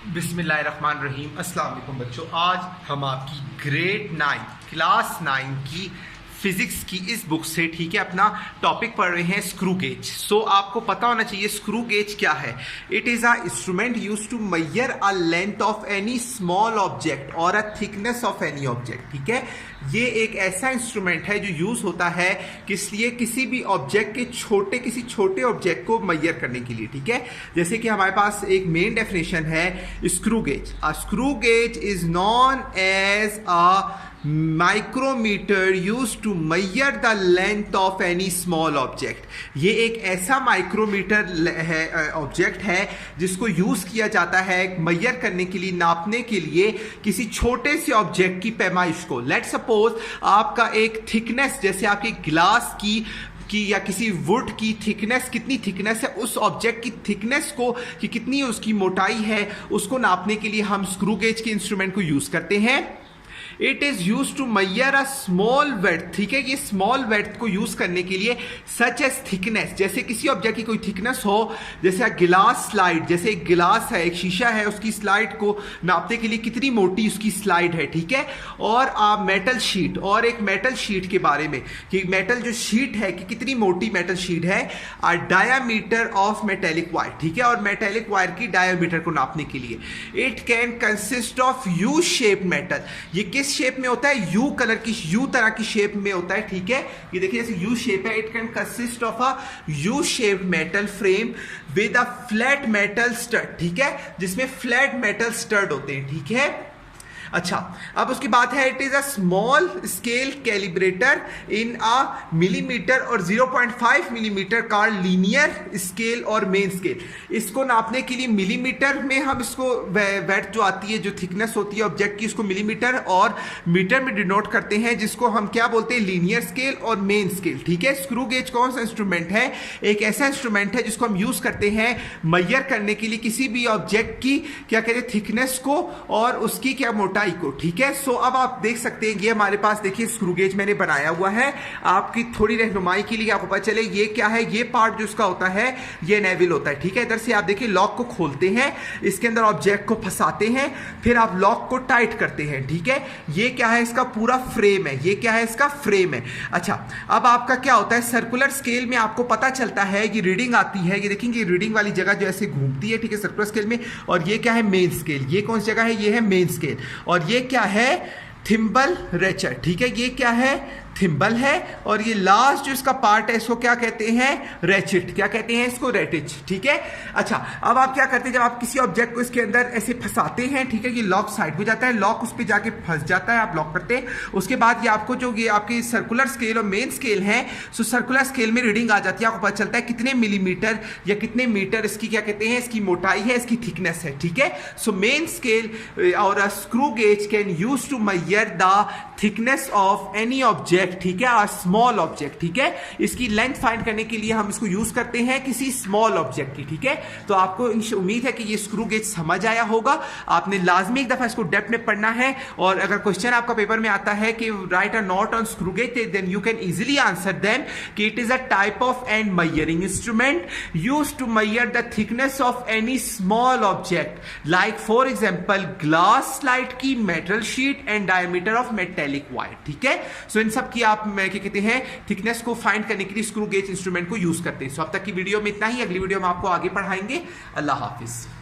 बिस्मिल्लाहिर्रहमानिर्रहीम। अस्सलाम वालेकुम बच्चों, आज हम आपकी ग्रेड 9 क्लास 9 की फिजिक्स की इस बुक से ठीक है अपना टॉपिक पढ़ रहे हैं स्क्रू गेज। सो आपको पता होना चाहिए स्क्रू गेज क्या है। It is a instrument use to measure a length of any small object और a thickness of any object. ठीक है, ये एक ऐसा इंस्ट्रूमेंट है जो यूज होता है किस लिए, किसी भी ऑब्जेक्ट के किसी छोटे ऑब्जेक्ट को मेजर करने के लिए। ठीक है, जैसे कि हमारे पास एक मेन डेफिनेशन है screw gauge. A screw gauge is known as a micrometer use to measure the length of any small object. ये एक ऐसा माइक्रोमीटर है, ऑब्जेक्ट है जिसको यूज किया जाता है मेजर करने के लिए, नापने के लिए किसी छोटे से ऑब्जेक्ट की पैमाइश को। लेट्स सपोज आपका एक थिकनेस, जैसे आपके ग्लास की या किसी वुड की थिकनेस, कितनी थिकनेस है उस ऑब्जेक्ट की थिकनेस को, कि कितनी उसकी मोटाई है, उसको नापने के लिए हम स्क्रू गेज के इंस्ट्रूमेंट को यूज करते हैं। It is use to measure a small width. ठीक है, ये स्मॉल वेड्थ को यूज करने के लिए सच एज थिकनेस, जैसे किसी ऑब्जेक्ट की कोई थिकनेस हो, जैसे गिलास स्लाइड, जैसे एक गिलास है, एक शीशा है, उसकी स्लाइड को नापने के लिए कितनी मोटी उसकी स्लाइड है। ठीक है, और मेटल शीट, और एक मेटल शीट के बारे में कि मेटल जो शीट है कि कितनी मोटी मेटल शीट है, डायामीटर ऑफ मेटेलिक वायर। ठीक है, और मेटेलिक वायर की डायामीटर को नापने के लिए it can consist of U shape metal. ये किस शेप में होता है? यू कलर की, यू तरह की शेप में होता है। ठीक है, ये देखिए जैसे यू शेप है। It can consist of a U shape metal frame with a flat metal stud. ठीक है, जिसमें फ्लैट मेटल स्टड होते हैं। ठीक है, अच्छा, अब उसकी बात है it is a small scale calibrator in a millimetre और 0.5 मिलीमीटर का लीनियर स्केल और मेन स्केल। इसको नापने के लिए मिलीमीटर में हम इसको वेट जो आती है, जो थिकनेस होती है ऑब्जेक्ट की, उसको मिलीमीटर और मीटर में डिनोट करते हैं, जिसको हम क्या बोलते हैं? लीनियर स्केल और मेन स्केल। ठीक है, स्क्रू गेज कौन सा इंस्ट्रूमेंट है? एक ऐसा इंस्ट्रूमेंट है जिसको हम यूज करते हैं मेजर करने के लिए किसी भी ऑब्जेक्ट की क्या कहते हैं, थिकनेस को और उसकी क्या मोटाई को। ठीक है, सो अब आप देख सकते हैं ये हमारे पास देखिए स्क्रू गेज मैंने बनाया हुआ है आपकी थोड़ी रहनुमाई के लिए, आपको पता चले ये क्या है। ये पार्ट जो इसका होता है ये नेविल होता है। ठीक है, इधर से आप देखिए लॉक को खोलते हैं, इसके अंदर ऑब्जेक्ट को फंसाते हैं, फिर आप लॉक को टाइट करते हैं। ठीक है, ये क्या है? इसका पूरा फ्रेम है। ये क्या है? इसका फ्रेम है। अच्छा, अब आपका क्या होता है, सर्कुलर स्केल में आपको पता चलता है कि रीडिंग आती है, ये देखेंगे रीडिंग वाली जगह जो ऐसे घूमती है। ठीक है, सर्कुलर स्केल में। और ये क्या है? Main scale. ये कौन सी जगह है? ये है मेन स्केल। और ये क्या है? थिम्बल रेचर। ठीक है, ये क्या है? थिम्बल है। और ये लास्ट जो इसका पार्ट है इसको क्या कहते हैं? रेचिट। क्या कहते हैं इसको? रेटिच। ठीक है, अच्छा, अब आप क्या करते हैं, जब आप किसी ऑब्जेक्ट को इसके अंदर ऐसे फंसाते हैं, ठीक है, ये लॉक साइड पे जाता है, लॉक उस पर जाके फंस जाता है, आप लॉक करते हैं। उसके बाद ये आपको जो ये आपकी सर्कुलर स्केल और मेन स्केल है, सो सर्कुलर स्केल में रीडिंग आ जाती है, आपको पता चलता है कितने मिलीमीटर या कितने मीटर इसकी क्या कहते हैं, इसकी मोटाई है, इसकी थिकनेस है। ठीक है, सो मेन स्केल और screw gauge can use to measure the thickness of any object. ठीक है, और स्मॉल ऑब्जेक्ट। ठीक है, इसकी लेंथ फाइंड करने के लिए हम इसको यूज करते हैं किसी स्मॉल ऑब्जेक्ट की। ठीक है, तो आपको उम्मीद है कि ये स्क्रू गेज समझ आया होगा। आपने लाजमी एक दफा इसको डेप्थ में पढ़ना है, और अगर क्वेश्चन आपका पेपर में आता है कि write a note on screw gauge, then you can easily answer them कि it is a type of and measuring instrument use to measure the thickness of any small object, like for example glass slide की, metal sheet and diameter of metallic wire. ठीक है, सो इन सब की आप क्या कहते हैं थिकनेस को फाइंड करने के लिए स्क्रू गेज इंस्ट्रूमेंट को यूज करते हैं। सो अब तक की वीडियो में इतना ही, अगली वीडियो में आपको आगे पढ़ाएंगे। अल्लाह हाफिज।